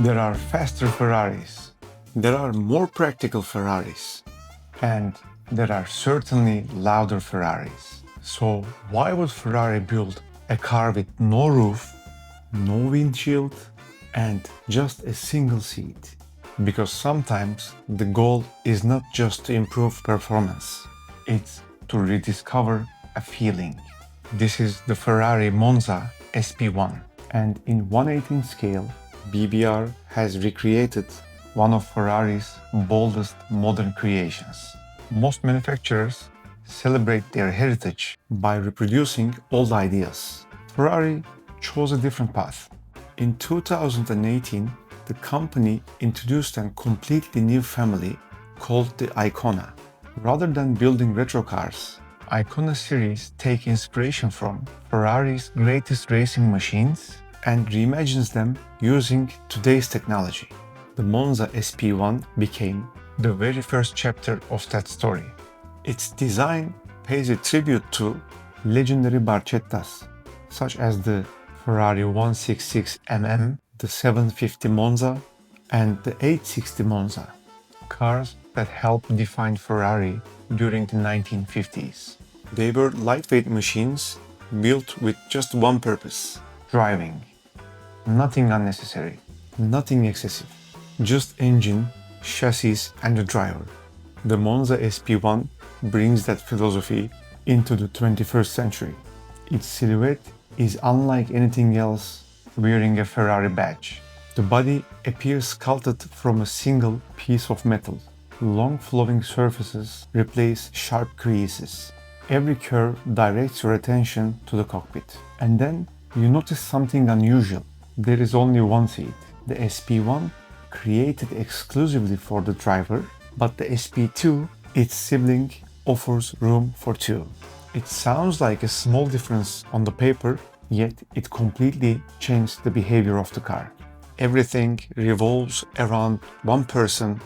There are faster Ferraris. There are more practical Ferraris. And there are certainly louder Ferraris. So why would Ferrari build a car with no roof, no windshield, and just a single seat? Because sometimes the goal is not just to improve performance, it's to rediscover a feeling. This is the Ferrari Monza SP1, and in 1/18 scale, BBR has recreated one of Ferrari's boldest modern creations. Most manufacturers celebrate their heritage by reproducing old ideas. Ferrari chose a different path. In 2018, the company introduced a completely new family called the Icona. Rather than building retro cars, Icona series take inspiration from Ferrari's greatest racing machines and reimagines them using today's technology. The Monza SP1 became the very first chapter of that story. Its design pays a tribute to legendary Barchettas, such as the Ferrari 166mm, the 750 Monza, and the 860 Monza, cars that helped define Ferrari during the 1950s. They were lightweight machines built with just one purpose: driving. Nothing unnecessary, nothing excessive, just engine, chassis, and the driver. The Monza SP1 brings that philosophy into the 21st century. Its silhouette is unlike anything else wearing a Ferrari badge. The body appears sculpted from a single piece of metal. Long flowing surfaces replace sharp creases. Every curve directs your attention to the cockpit. And then you notice something unusual. There is only one seat. The SP1, created exclusively for the driver, but the SP2, its sibling, offers room for two. It sounds like a small difference on the paper, yet it completely changed the behavior of the car. Everything revolves around one person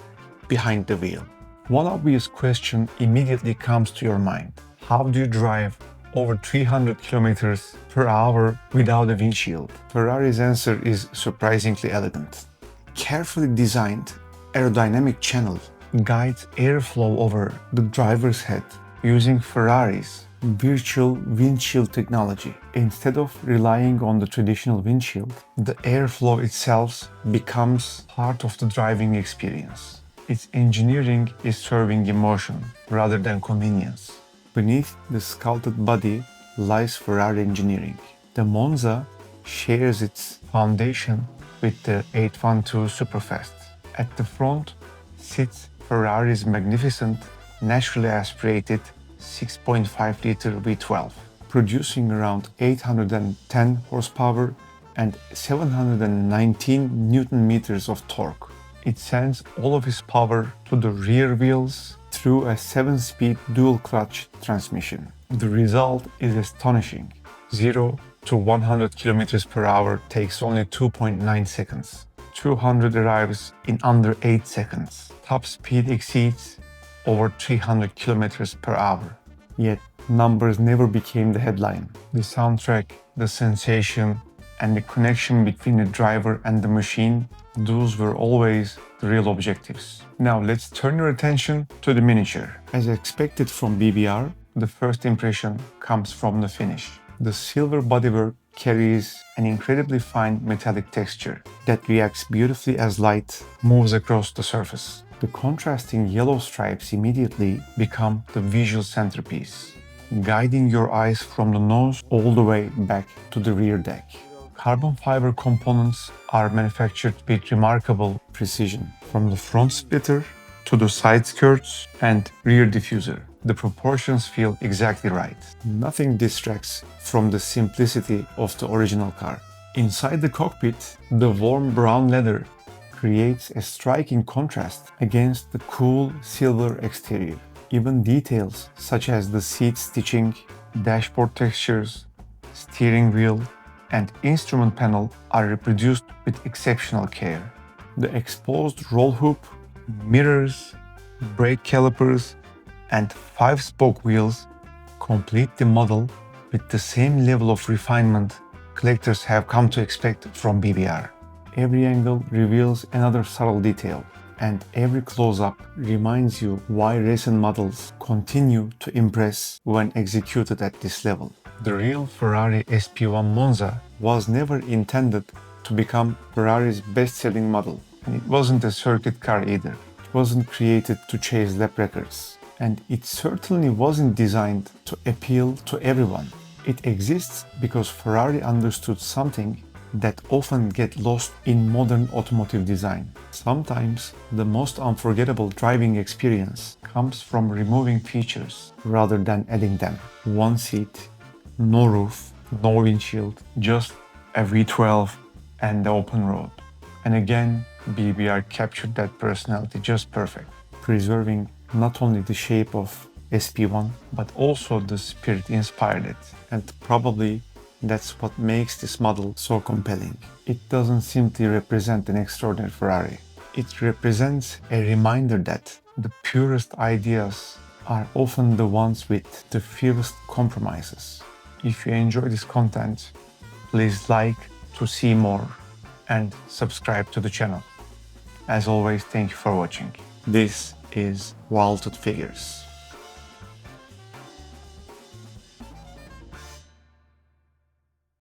behind the wheel. One obvious question immediately comes to your mind. How do you drive over 300 kilometers per hour without a windshield? Ferrari's answer is surprisingly elegant. Carefully designed aerodynamic channel guides airflow over the driver's head using Ferrari's virtual windshield technology. Instead of relying on the traditional windshield, the airflow itself becomes part of the driving experience. Its engineering is serving emotion rather than convenience. Beneath the sculpted body lies Ferrari engineering. The Monza shares its foundation with the 812 Superfast. At the front sits Ferrari's magnificent, naturally aspirated 6.5-liter V12, producing around 810 horsepower and 719 Newton-meters of torque. It sends all of its power to the rear wheels through a 7-speed dual-clutch transmission. The result is astonishing. 0 to 100 km per hour takes only 2.9 seconds. 200 arrives in under 8 seconds. Top speed exceeds over 300 km per hour. Yet, numbers never became the headline. The soundtrack, the sensation, and the connection between the driver and the machine, those were always the real objectives. Now let's turn your attention to the miniature. As expected from BBR, the first impression comes from the finish. The silver bodywork carries an incredibly fine metallic texture that reacts beautifully as light moves across the surface. The contrasting yellow stripes immediately become the visual centerpiece, guiding your eyes from the nose all the way back to the rear deck. Carbon fiber components are manufactured with remarkable precision, from the front splitter to the side skirts and rear diffuser. The proportions feel exactly right. Nothing distracts from the simplicity of the original car. Inside the cockpit, the warm brown leather creates a striking contrast against the cool silver exterior. Even details such as the seat stitching, dashboard textures, steering wheel, and instrument panel are reproduced with exceptional care. The exposed roll hoop, mirrors, brake calipers, and 5-spoke wheels complete the model with the same level of refinement collectors have come to expect from BBR. Every angle reveals another subtle detail, and every close-up reminds you why recent models continue to impress when executed at this level. The real Ferrari SP1 Monza was never intended to become Ferrari's best-selling model, and it wasn't a circuit car either. It wasn't created to chase lap records, and it certainly wasn't designed to appeal to everyone. It exists because Ferrari understood something that often get lost in modern automotive design. Sometimes the most unforgettable driving experience comes from removing features rather than adding them. One seat, no roof, no windshield, just a V12 and the open road. And again, BBR captured that personality just perfect, preserving not only the shape of SP1, but also the spirit inspired it. And probably that's what makes this model so compelling. It doesn't simply represent an extraordinary Ferrari. It represents a reminder that the purest ideas are often the ones with the fewest compromises. If you enjoy this content, please like to see more and subscribe to the channel. As always, thank you for watching. This is Vaulted Figures.